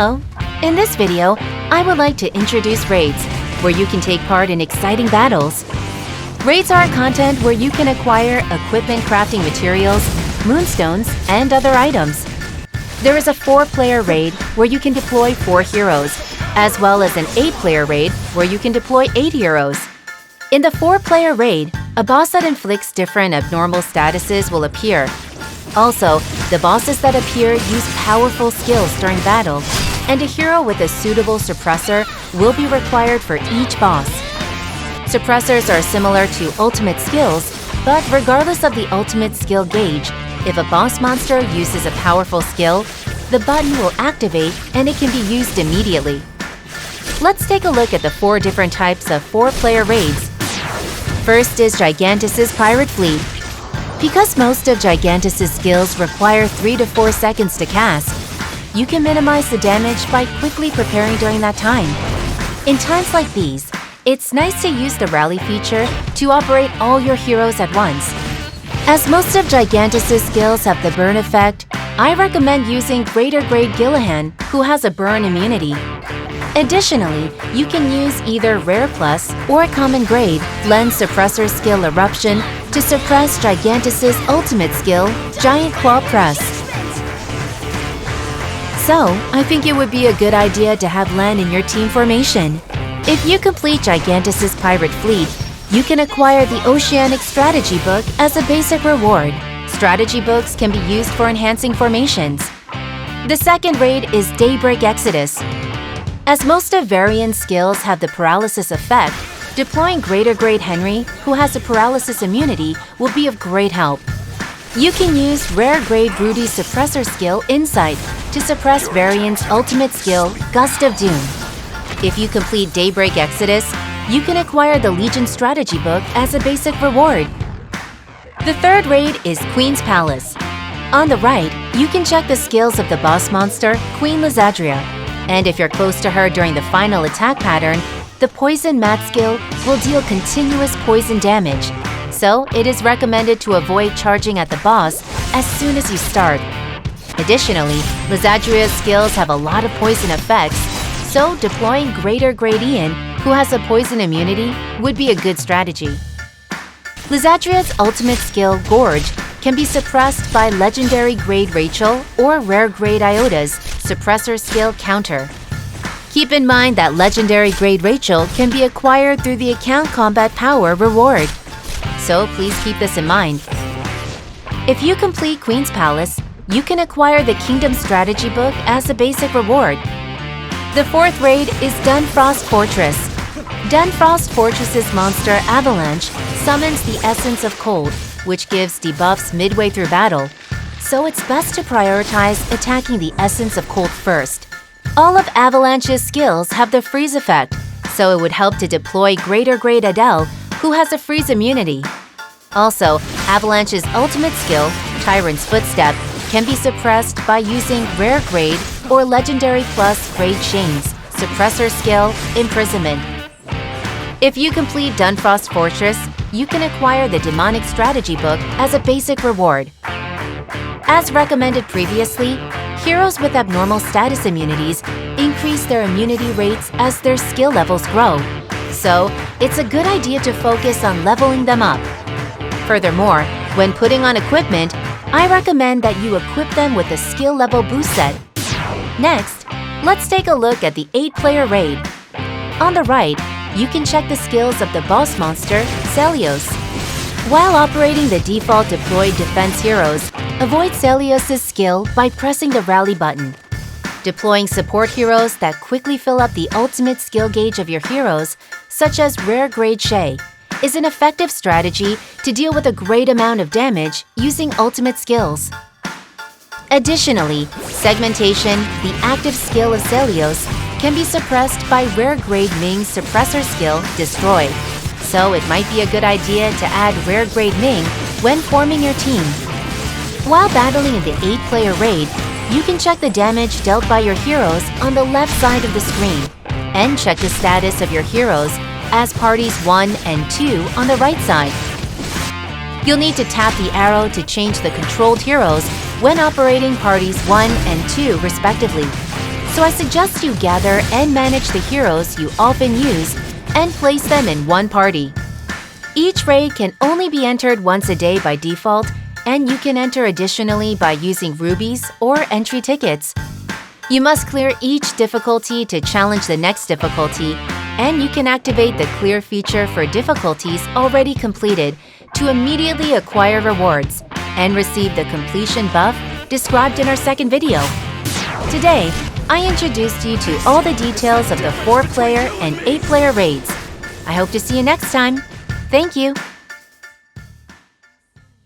Hello! In this video, I would like to introduce raids, where you can take part in exciting battles. Raids are content where you can acquire equipment crafting materials, moonstones, and other items. There is a 4-player raid where you can deploy 4 heroes, as well as an 8-player raid where you can deploy 8 heroes. In the 4-player raid, a boss that inflicts different abnormal statuses will appear. Also, the bosses that appear use powerful skills during battle, and a hero with a suitable suppressor will be required for each boss. Suppressors are similar to ultimate skills, but regardless of the ultimate skill gauge, if a boss monster uses a powerful skill, the button will activate and it can be used immediately. Let's take a look at the 4 different types of 4-player raids. First is Gigantus's Pirate Fleet. Because most of Gigantus's skills require 3 to 4 seconds to cast, you can minimize the damage by quickly preparing during that time. In times like these, it's nice to use the rally feature to operate all your heroes at once. As most of Gigantus's skills have the burn effect, I recommend using Greater Grade Gillahan, who has a burn immunity. Additionally, you can use either Rare Plus or Common Grade Lens Suppressor skill Eruption to suppress Gigantus's ultimate skill, Giant Claw Press. So, I think it would be a good idea to have Len in your team formation. If you complete Gigantus's Pirate Fleet, you can acquire the Oceanic Strategy Book as a basic reward. Strategy books can be used for enhancing formations. The second raid is Daybreak Exodus. As most of Varian's skills have the paralysis effect, deploying Greater Grade Henry, who has a paralysis immunity, will be of great help. You can use Rare Grade Rudy's suppressor skill Insight to suppress Varian's ultimate skill, Gust of Doom. If you complete Daybreak Exodus, you can acquire the Legion Strategy Book as a basic reward. The third raid is Queen's Palace. On the right, you can check the skills of the boss monster, Queen Lizadria. And if you're close to her during the final attack pattern, the Poison Mat skill will deal continuous poison damage. So, it is recommended to avoid charging at the boss as soon as you start. Additionally, Lizadria's skills have a lot of poison effects, so deploying Greater Grade Ian, who has a poison immunity, would be a good strategy. Lizadria's ultimate skill, Gorge, can be suppressed by Legendary Grade Rachel or Rare Grade Iota's suppressor skill Counter. Keep in mind that Legendary Grade Rachel can be acquired through the Account Combat Power reward. So please keep this in mind. If you complete Queen's Palace, you can acquire the Kingdom Strategy Book as a basic reward. The fourth raid is Dunfrost Fortress. Dunfrost Fortress's monster Avalanche summons the Essence of Cold, which gives debuffs midway through battle, so it's best to prioritize attacking the Essence of Cold first. All of Avalanche's skills have the freeze effect, so it would help to deploy Greater Grade Adele, who has a freeze immunity. Also, Avalanche's ultimate skill, Tyrant's Footstep, can be suppressed by using Rare Grade or Legendary Plus Grade Shane's suppressor skill, Imprisonment. If you complete Dunfrost Fortress, you can acquire the Demonic Strategy Book as a basic reward. As recommended previously, heroes with abnormal status immunities increase their immunity rates as their skill levels grow, so it's a good idea to focus on leveling them up. Furthermore, when putting on equipment, I recommend that you equip them with a skill level boost set. Next, let's take a look at the 8-player raid. On the right, you can check the skills of the boss monster, Celios. While operating the default deployed defense heroes, avoid Celios' skill by pressing the rally button. Deploying support heroes that quickly fill up the ultimate skill gauge of your heroes, such as Rare Grade Shay, is an effective strategy to deal with a great amount of damage using ultimate skills. Additionally, Segmentation, the active skill of Celios, can be suppressed by Rare Grade Ming's suppressor skill, Destroy, so it might be a good idea to add Rare Grade Ming when forming your team. While battling in the 8-player raid, you can check the damage dealt by your heroes on the left side of the screen, and check the status of your heroes as parties 1 and 2 on the right side. You'll need to tap the arrow to change the controlled heroes when operating parties 1 and 2 respectively, so I suggest you gather and manage the heroes you often use and place them in one party. Each raid can only be entered once a day by default, and you can enter additionally by using rubies or entry tickets. You must clear each difficulty to challenge the next difficulty, and you can activate the clear feature for difficulties already completed to immediately acquire rewards and receive the completion buff described in our second video. Today, I introduced you to all the details of the 4-player and 8-player raids. I hope to see you next time. Thank you!